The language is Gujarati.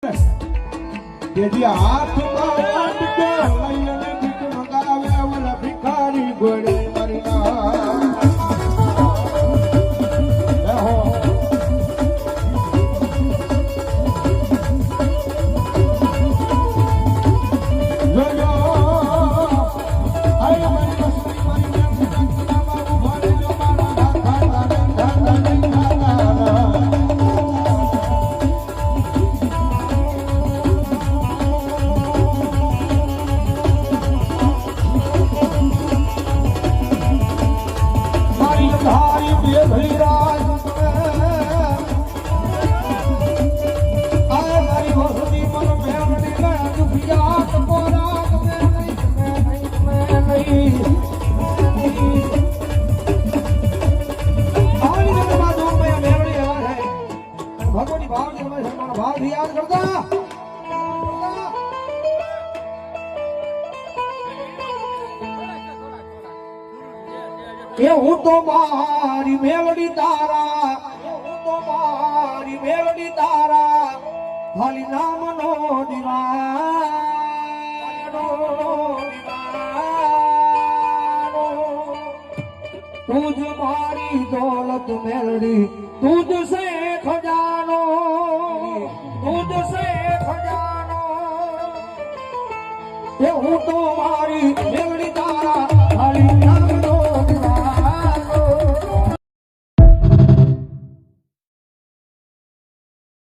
તેથી હાથમાં વાટકો લઈને ભીખ મંગાવે ઓલા ભિખારી ગોળે મારી એ હું તો મારી મેલડી તારા, હું તો મારી મેલડી તારા, ખાલી નામનો દીવાનો, તુજ મારી દોલત મેલડી, તુજ સે ખજાનો, તુજ સે ખજાનો. એ હું તો મારી મેલડી તારા, ખાલી